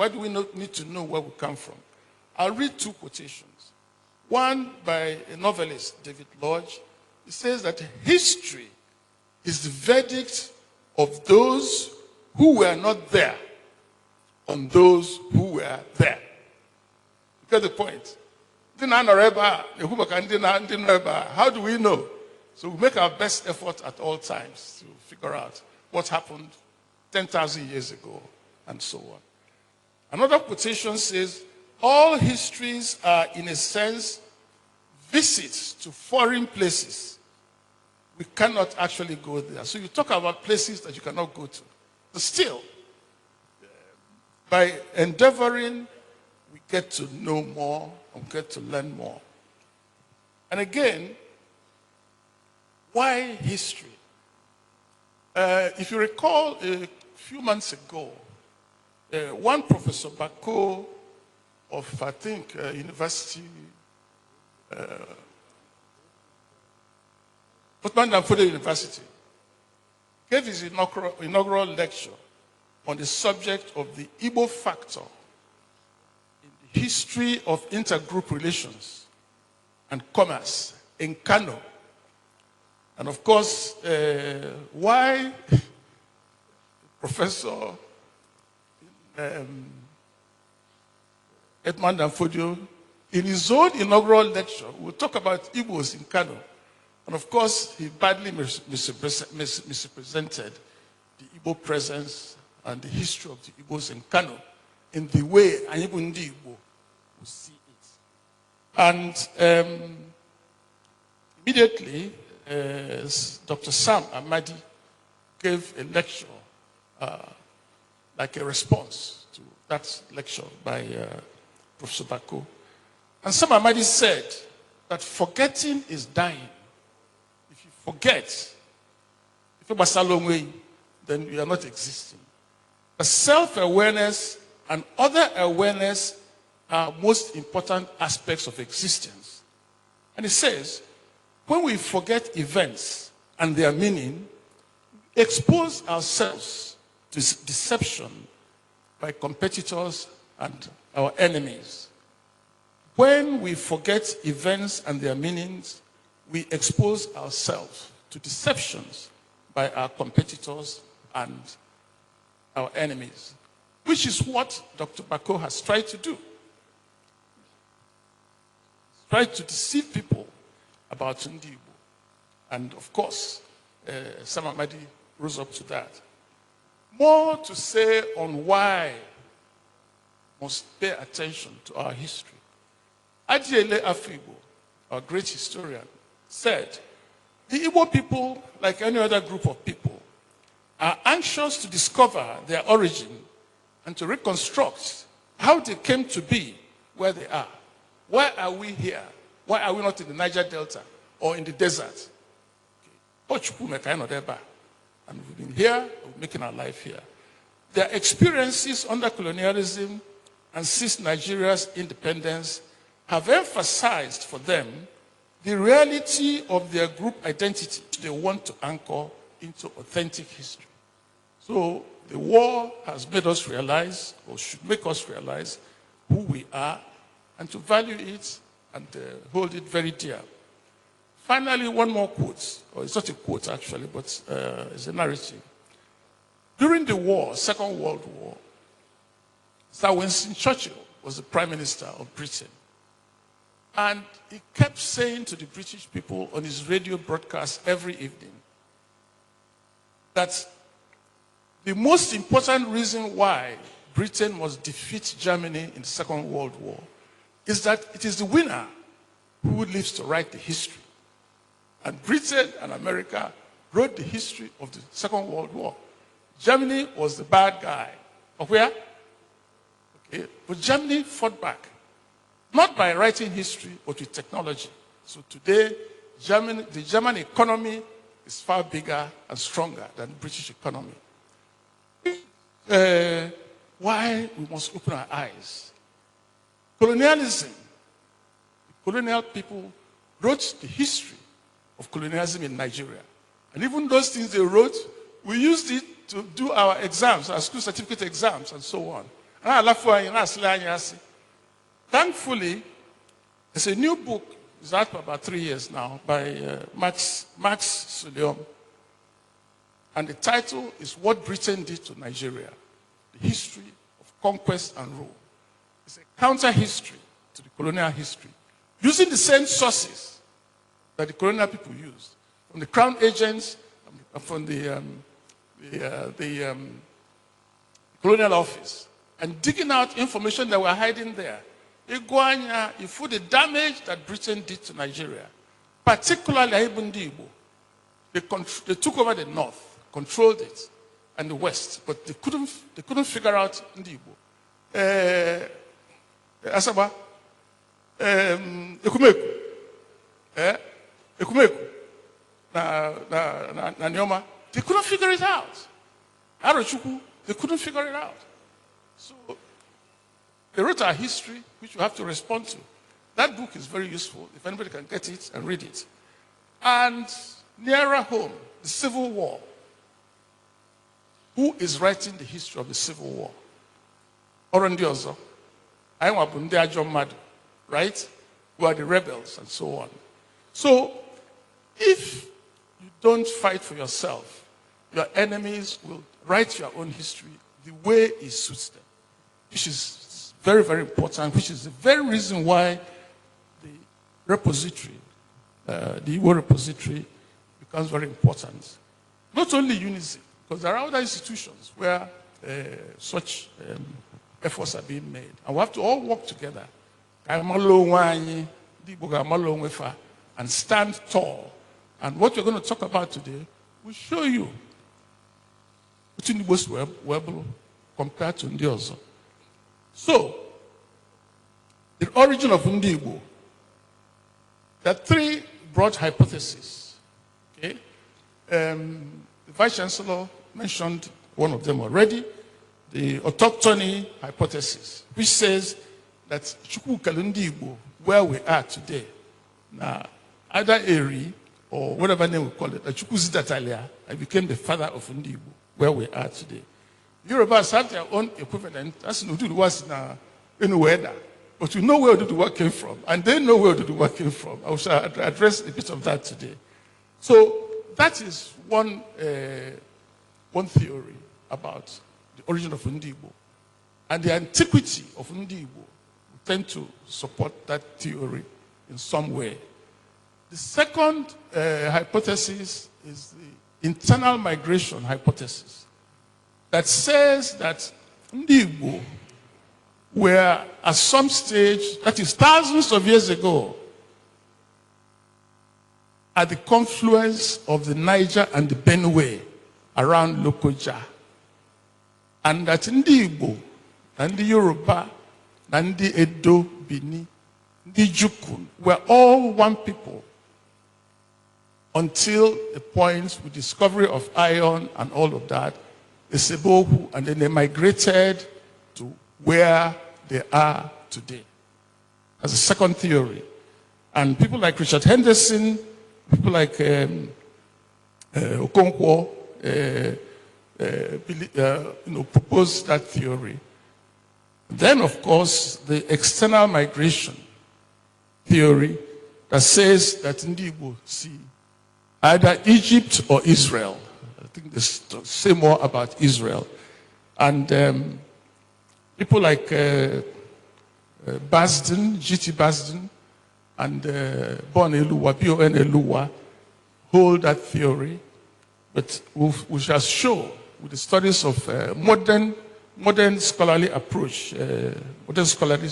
Why do we need to know where we come from? I'll read two quotations. One by a novelist, David Lodge. He says that history is the verdict of those who were not there on those who were there. You get the point? How do we know? So we make our best effort at all times to figure out what happened 10,000 years ago and so on. Another quotation says, all histories are, in a sense, visits to foreign places. We cannot actually go there. So you talk about places that you cannot go to. But still, by endeavoring, we get to know more and get to learn more. And again, why history? If you recall, a few months ago, one Professor Bako of, I think, University, Obi Nnaemeka University, gave his inaugural lecture on the subject of the Igbo factor in the history of intergroup relations and commerce in Kano. And of course, why Professor Edmund Amfodio, in his own inaugural lecture, will talk about Igbos in Kano. And of course, he badly misrepresented the Igbo presence and the history of the Igbos in Kano in the way Anyibundi Igbo will see it. And immediately, Dr. Sam Amadi gave a lecture, like a response to that lecture by Professor Bako. And Sam Amadi said that forgetting is dying. If you forget, if you pass a long way, then you are not existing. But self-awareness and other awareness are most important aspects of existence. And he says, when we forget events and their meaning, we expose ourselves to deception by competitors and our enemies. When we forget events and their meanings, we expose ourselves to deceptions by our competitors and our enemies, which is what Dr. Bako has tried to do. Tried to deceive people about Ndi Igbo. And of course, Sam Amadi rose up to that. More to say on why we must pay attention to our history. Ile-Ife, our great historian, said, the Igbo people, like any other group of people, are anxious to discover their origin and to reconstruct how they came to be where they are. Why are we here? Why are we not in the Niger Delta or in the desert? And we've been here, we're making our life here. Their experiences under colonialism and since Nigeria's independence have emphasized for them the reality of their group identity they want to anchor into authentic history. So the war has made us realize, or should make us realize, who we are and to value it and hold it very dear. Finally, one more quote, or it's not a quote actually, but it's a narrative. During the war, Second World War, Sir Winston Churchill was the Prime Minister of Britain. And he kept saying to the British people on his radio broadcast every evening that the most important reason why Britain must defeat Germany in the Second World War is that it is the winner who lives to write the history. And Britain and America wrote the history of the Second World War. Germany was the bad guy. Of where? Okay. But Germany fought back. Not by writing history, but with technology. So today, the German economy is far bigger and stronger than the British economy. Why we must open our eyes. Colonialism. The colonial people wrote the history of colonialism in Nigeria. And even those things they wrote, we used it to do our exams, our school certificate exams, and so on. Thankfully, there's a new book, it's out for about 3 years now, by Max Suliom. And the title is What Britain Did to Nigeria, the History of Conquest and Rule. It's a counter-history to the colonial history, using the same sources that the colonial people used, from the crown agents, from the colonial office, and digging out information that were hiding there. Iguanya, for the damage that Britain did to Nigeria, particularly Igbo. They took over the north, controlled it, and the west, but they couldn't figure out Igbo. Asaba, Ekumeku, Ekumeku, na Nyoma, they couldn't figure it out. Arochukwu, they couldn't figure it out. So they wrote our history, which we have to respond to. That book is very useful if anybody can get it and read it. And nearer home, the Civil War. Who is writing the history of the Civil War? Orondiozo. Right? Who are the rebels and so on. So, if you don't fight for yourself, your enemies will write your own history the way it suits them, which is very, very important, which is the very reason why the repository, the Igbo repository, becomes very important. Not only UNICEF, because there are other institutions where such efforts are being made. And we have to all work together and stand tall. And what we're going to talk about today will show you what Igbos were compared to Ndiozo. So, the origin of Igbo, there are three broad hypotheses. Okay? The Vice Chancellor mentioned one of them already, the autochthony hypothesis, which says that Chukwu Kalundi Igbo, where we are today, now either Eri or whatever name we call it, Chukwu Zidatalia, I became the father of Ndi Igbo, where we are today. Yorubas have their own equivalent, that's Ududuwa in Ueda, but we know where Ududuwa came from, and they know where Ududuwa came from. I will address a bit of that today. So that is one theory about the origin of Igbo. And the antiquity of Igbo tend to support that theory in some way. The second hypothesis is the internal migration hypothesis that says that Igbo were at some stage, that is thousands of years ago, at the confluence of the Niger and the Benue around Lokoja. And that Igbo, and the Yoruba, and the Edo, Bini, the Jukun were all one people until the point with discovery of iron and all of that, the Sebohu, and then they migrated to where they are today. As a second theory. And people like Richard Henderson, people like Okonkwo, proposed that theory. Then, of course, the external migration theory that says that Igbo see either Egypt or Israel. I think they say more about Israel. And people like Basden, G.T. Basden, and Bon Eluwa, B.O.N. Eluwa, hold that theory. But we shall show with the studies of modern scholarly approach, modern scholarly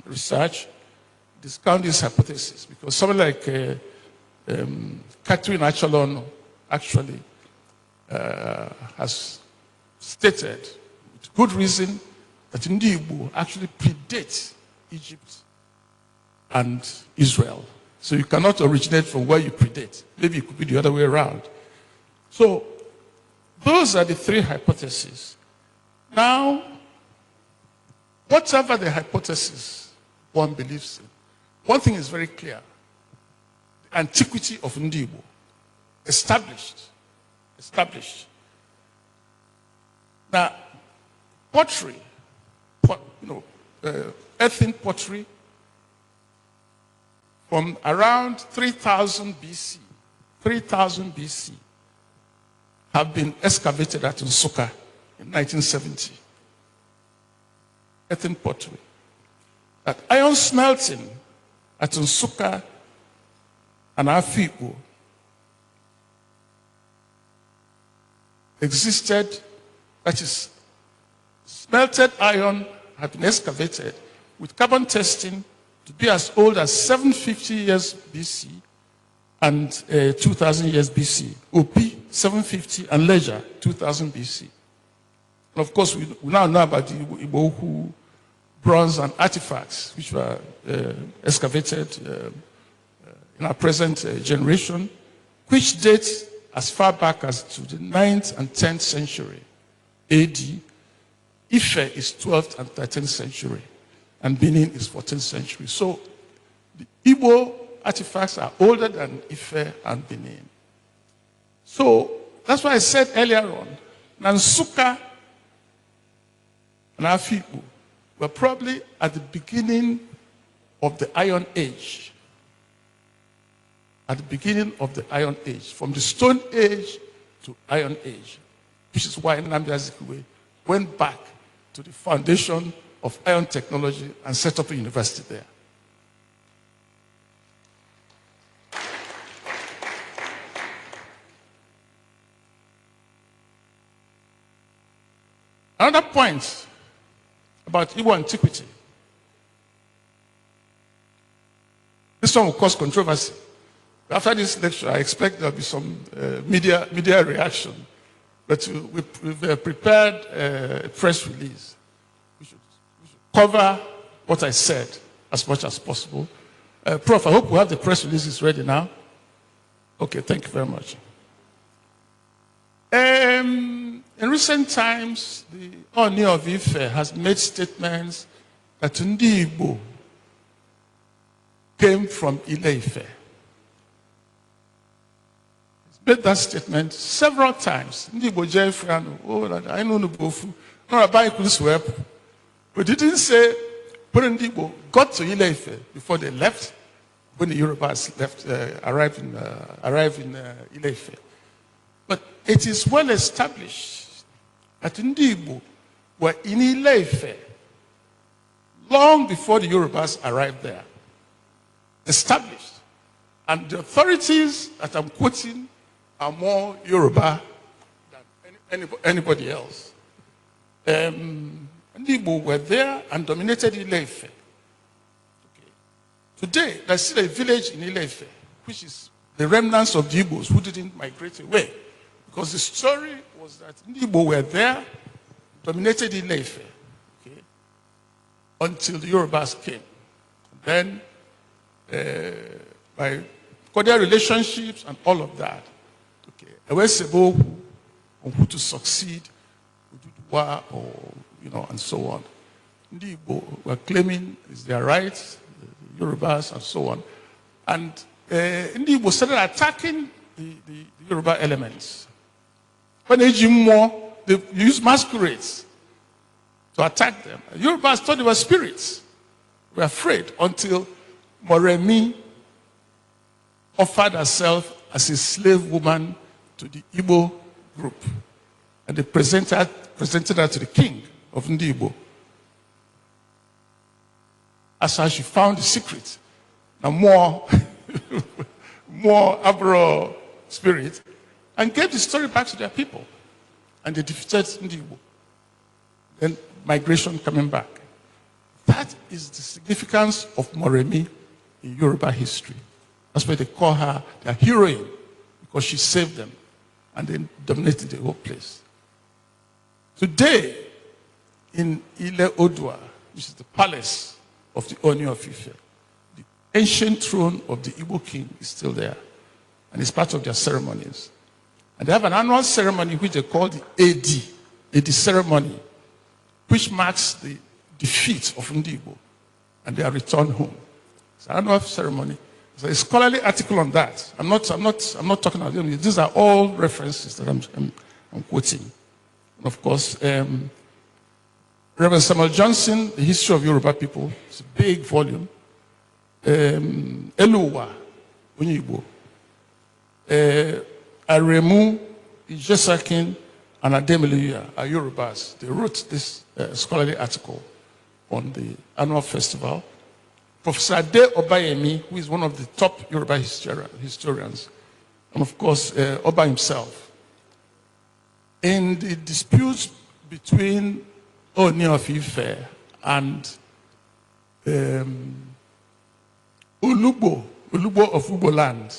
research, discount this hypothesis. Because someone like Catherine Achalon actually has stated with good reason that Igbo actually predates Egypt and Israel. So you cannot originate from where you predate. Maybe it could be the other way around. So those are the three hypotheses. Now, whatever the hypothesis one believes in, one thing is very clear. The antiquity of Igbo, established. Now, pottery earthen pottery from around 3000 BC, 3000 BC, have been excavated at Nsukka in 1970. Earthen pottery. That iron smelting at Nsukka and Afikpo existed, that is, smelted iron had been excavated with carbon testing to be as old as 750 years BC and 2000 years BC. Opi, 750, and Leisure, 2000 BC. And of course, we now know about the Igbo bronze and artifacts which were excavated in our present generation, which date as far back as to the 9th and 10th century AD. Ife is 12th and 13th century, and Benin is 14th century. So the Igbo artifacts are older than Ife and Benin. So that's why I said earlier on, Nsukka and Afikpo were probably at the beginning of the Iron Age. At the beginning of the Iron Age, from the Stone Age to Iron Age, which is why Nnamdi Azikiwe went back to the foundation of iron technology and set up a university there. Another point about Igbo antiquity. This one will cause controversy. After this lecture, I expect there will be some media reaction. But we've prepared a press release. We should cover what I said as much as possible. Prof, I hope we have the press releases ready now. Okay, thank you very much. In recent times, the Obi of Ife has made statements that Ndi Igbo came from Ile-Ife. Made that statement several times. Ndi Igbo Jeffrey, oh, I know the bofu. No, I could swear. But didn't say when Ndi Igbo got to Ile-Ife before they left, when the Yorubas left, arrived in Ile-Ife. But it is well established that Ndi Igbo were in Ile-Ife long before the Yorubas arrived there. Established. And the authorities that I'm quoting are more Yoruba than anybody else. Ndi Igbo were there and dominated Ile-Ife. Okay. Today, there's still a village in Ile-Ife, which is the remnants of the Igbos who didn't migrate away. Because the story was that Ndi Igbo were there, dominated Ile-Ife, okay, until the Yorubas came. Then, by cordial relationships and all of that, okay, Ewesebo on who to succeed, Ududuwa, or and so on. Ndi Igbo were claiming it's their rights, the Yorubas, and so on. And Ndi Igbo started attacking the Yoruba elements. When they used masquerades to attack them. The Yorubas thought they were spirits. They were afraid until Moremi offered herself as a slave woman to the Igbo group. And they presented her to the king of Ndi Igbo. That's how she found the secret. Now more Abro spirit, and gave the story back to their people. And they defeated Ndi Igbo. Then migration coming back. That is the significance of Moremi in Yoruba history. That's why they call her their heroine, because she saved them and then dominated the whole place. Today, in Ile-Odua, which is the palace of the Ooni of Ife, the ancient throne of the Igbo king is still there, and it's part of their ceremonies. And they have an annual ceremony which they call the AD ceremony, which marks the defeat of Ndi Igbo and their return home. It's an annual ceremony. There's a scholarly article on that. I'm not talking about them. These are all references that I'm quoting. And of course, Reverend Samuel Johnson, The History of Yoruba People. It's a big volume. Eluwa, Igbo. Aremu, Ijesakin, and Ademiliya are Yorubas. They wrote this scholarly article on the annual festival. Professor Ade Obayemi, who is one of the top Yoruba historians, and of course, Oba himself. In the disputes between Obi of Ife and Ulubo of Ugbo land,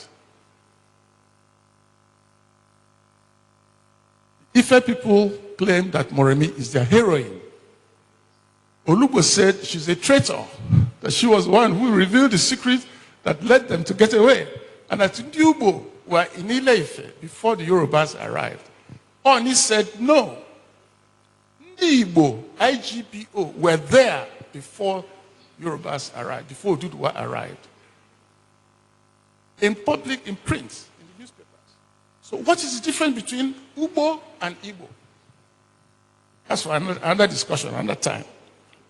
Ife people claim that Moremi is their heroine. Olubo said she's a traitor, that she was one who revealed the secret that led them to get away, and that Ugbo were in Ile-Ife before the Yorubas arrived. Oni said, no, Igbo, IGPO, were there before Yorubas arrived, before Oduduwa arrived. In public, in print, in the newspapers. So what is the difference between Ugbo and Igbo? That's for another discussion, another time.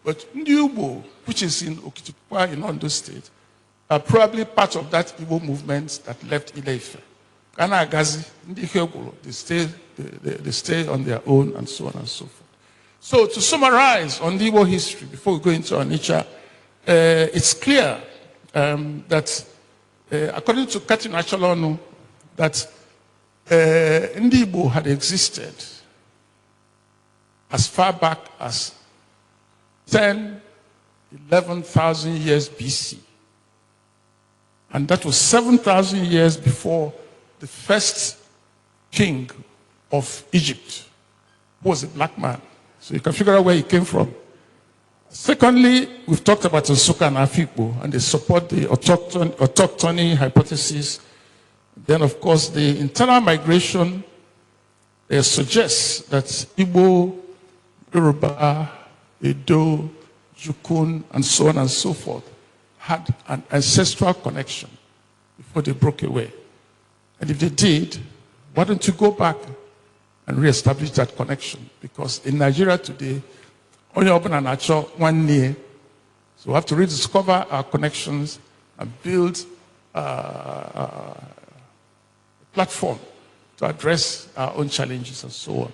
But Ugbo, which is in Okitipupa in Ondo State, are probably part of that Igbo movement that left Ile-Ife. Kana Agazi, they stay on their own, and so on and so forth. So to summarize on the Igbo history, before we go into Onitsha, it's clear that according to Katin Acholonu, that Ndi Igbo had existed as far back as 11,000 years BC. And that was 7,000 years before the first king of Egypt, who was a black man. So you can figure out where he came from. Secondly, we've talked about Nsukka and Afikpo, and they support the autochthony hypothesis. Then, of course, the internal migration suggests that Igbo, Yoruba, Edo, Jukun, and so on and so forth had an ancestral connection before they broke away. And if they did, why don't you go back and reestablish that connection? Because in Nigeria today, only open and actual one near. So we have to rediscover our connections and build a platform to address our own challenges and so on.